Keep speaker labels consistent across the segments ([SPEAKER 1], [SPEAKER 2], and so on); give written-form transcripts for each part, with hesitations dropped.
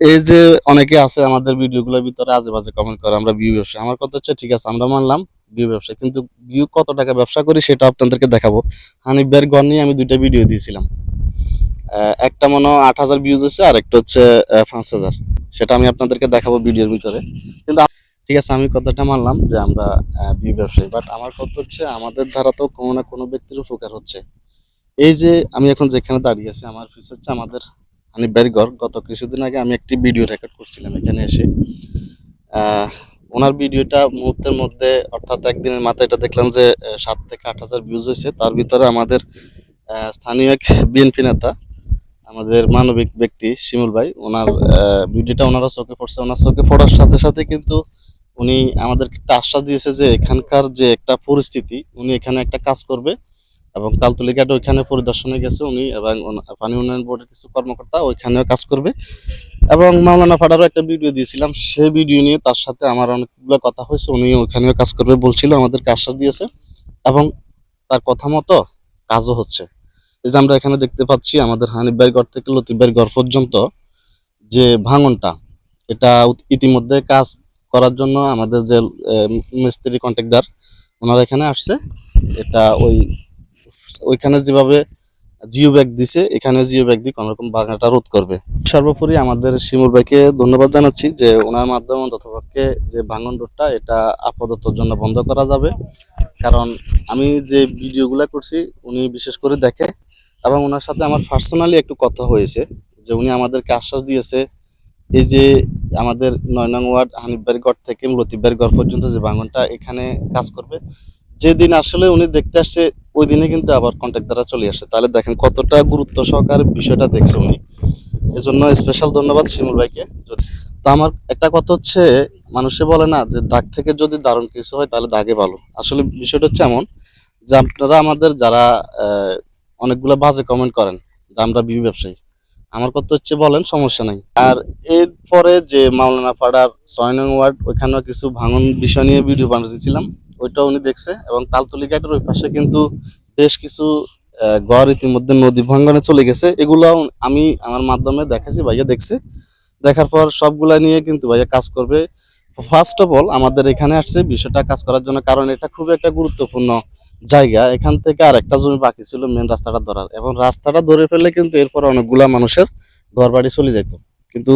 [SPEAKER 1] এই যে অনেকে আছে আমাদের ভিডিওগুলোর ভিতরে আজে বাজে কমেন্ট করে আমরা ভিউ ব্যবসা। আমার কথা হচ্ছে ঠিক আছে আমরা মানলাম ভিউ ব্যবসা, কিন্তু ভিউ কত টাকা ব্যবসা করি সেটা আপনাদেরকে দেখাবো। হানিফ ভাইয়ের ঘর নিয়ে আমি দুইটা ভিডিও দিয়েছিলাম। একটা মনে হয় 8,000 ভিউজ হচ্ছে, আর একটা হচ্ছে 5,000। সেটা আমি আপনাদেরকে দেখাবো ভিডিওর ভিতরে। কিন্তু ঠিক আছে, আমি কথাটা মানলাম যে আমরা ভিউ ব্যবসায়ী, বাট আমার কথা হচ্ছে আমাদের দ্বারা তো কোনো না কোনো ব্যক্তির উপকার হচ্ছে। এই যে আমি এখন যেখানে দাঁড়িয়ে আছি আমার পিছনে হচ্ছে আমাদের হানিফ ভাইয়ের ঘর। গত কিছুদিন আগে আমি একটি ভিডিও রেকর্ড করছিলাম এখানে এসে। আহ, ওনার ভিডিওটা মুহূর্তের মধ্যে, অর্থাৎ একদিনের মাথায় এটা দেখলাম যে 7 থেকে 8,000 ভিউজ হয়েছে। তার ভিতরে আমাদের স্থানীয় এক বিএনপি নেতা, আমাদের মানবিক ব্যক্তি শিমুল ভাই, ওনার ভিডিওটা ওনারা চোখে পড়ছে। ওনার চোখে পড়ার সাথে সাথে কিন্তু উনি আমাদেরকে একটা আশ্বাস দিয়েছে যে এখানকার যে একটা পরিস্থিতি, উনি এখানে একটা কাজ করবে। এবং তালতলি ঘাট ওইখানে পরিদর্শনে গেছে উনি, এবং পানি উন্নয়ন বোর্ডের কিছু কর্মকর্তা ওইখানেও কাজ করবে। এবং মাওলানা ফাডারও একটা ভিডিও দিয়েছিলাম, সেই ভিডিও নিয়ে তার সাথে আমার অনেকগুলো কথা হয়েছে। উনি ওইখানেও কাজ করবে বলছিল, আমাদেরকে আশ্বাস দিয়েছে। এবং তার কথা মতো কাজও হচ্ছে। এই যে আমরা এখানে দেখতে পাচ্ছি আমাদের হানিফ ভাইয়ের ঘর থেকে লতিফ ভাইয়ের ঘর পর্যন্ত যে ভাঙনটা, এটা ইতিমধ্যে কাজ করার জন্য আমাদের যে মিস্ত্রি কন্ট্রাক্টর ওনারা এখানে আসছে। এটা ওইখানে যেভাবে জিও ব্যাগ দিছে, এখানে জিও ব্যাগ দিয়ে কোনো রকম ভাঙাটা রোধ করবে। সর্বোপরি আমাদের শিমুল ভাইকে ধন্যবাদ জানাচ্ছি যে ওনার মাধ্যমে অন্ততপক্ষে যে ভাঙন রোধটা এটা আপাততর জন্য বন্ধ করা যাবে। কারণ আমি যে ভিডিওগুলো করছি উনি বিশেষ করে দেখে, এবং ওনার সাথে আমার পার্সোনালি একটু কথা হয়েছে যে উনি আমাদেরকে আশ্বাস দিয়েছে এই যে আমাদের 9 নং ওয়ার্ড হানিফ ভাইয়ের ঘর থেকে লতিফ ভাইয়ের ঘর পর্যন্ত যে ভাঙনটা এখানে কাজ করবে। যেদিন আসলে উনি দেখতে আসছে ওই দিনে কিন্তু আবার কন্ট্যাক্ট দ্বারা চলে আসছে। তাহলে দেখেন কতটা গুরুত্ব সহকারে বিষয়টা দেখছে উনি। এজন্য স্পেশাল ধন্যবাদ শিমুল ভাইকে। তো আমার একটা কথা হচ্ছে, মানুষে বলে না যে দাগ থেকে যদি দারুণ কিছু হয় তাহলে দাগে ভালো। আসলে বিষয়টা হচ্ছে এমন যে আপনারা আমাদের যারা অনেকগুলো বাজে কমেন্ট করেন যে আমরা বিবি ব্যবসায়ী, আমার কথা হচ্ছে বলেন, সমস্যা নাই। আর এরপরে যে মাওলানা পাড়ার 6 নং ওয়ার্ড ওইখানেও কিছু ভাঙন বিষয় নিয়ে ভিডিও বানিয়েছিলাম, ওইটা উনি দেখছে। এবং তালতলি ঘাটের ওই পাশে কিন্তু বেশ কিছু ঘর ইতিমধ্যে নদী ভাঙ্গনে চলে গেছে। এগুলো আমি আমার মাধ্যমে দেখাইছি, ভাইয়া দেখছে। দেখার পর সবগুলা নিয়ে কিন্তু ভাইয়া কাজ করবে। ফার্স্ট অফ অল আমাদের এখানে আসছে বিষয়টা কাজ করার জন্য, কারণ এটা খুব একটা গুরুত্বপূর্ণ জায়গা। এখান থেকে আর একটা জমি বাকি ছিল মেন রাস্তাটা ধরার, এবং রাস্তাটা ধরে ফেললে কিন্তু এরপর অনেকগুলা মানুষের ঘর বাড়ি চলে যেত। কিন্তু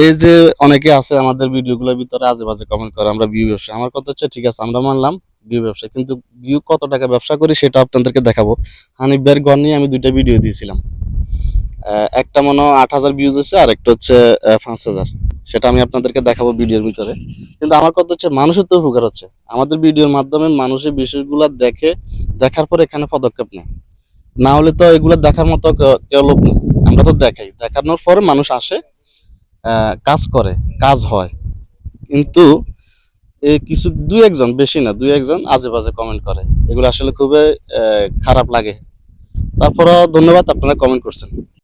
[SPEAKER 1] এই যে অনেকে আছে আমাদের ভিডিওগুলোর ভিতরে আজে বাজে কমেন্ট করে আমরা ভিউ ব্যবসা। আমার কথা হচ্ছে ঠিক আছে আমরা মানলাম ভিউ ব্যবসা, কিন্তু ভিউ কত টাকা ব্যবসা করি সেটা আপনাদেরকে দেখাবো। হানিফ ভাইয়ের ঘর নিয়ে আমি দুইটা ভিডিও দিয়েছিলাম। একটা মনে হয় 8,000 ভিউজ হচ্ছে, আর একটা হচ্ছে 5,000। সেটা আমি আপনাদেরকে দেখাবো ভিডিওর ভিতরে। কিন্তু আমার কথা হচ্ছে মানুষের তো উপকার হচ্ছে। আমাদের ভিডিওর মাধ্যমে মানুষের বিষয়গুলো দেখে, দেখার পর এখানে পদক্ষেপ নেয়। না হলে তো এগুলো দেখার মতো কেউ লোক নেই। আমরা তো দেখাই, দেখানোর পরে মানুষ আসে, কাজ করে, কাজ হয়। কিন্তু এই কিছু দুই একজন, বেশি না, দুই একজন আজে বাজে কমেন্ট করে, এগুলো আসলে খুবই খারাপ লাগে। তারপরও ধন্যবাদ আপনারা কমেন্ট করছেন।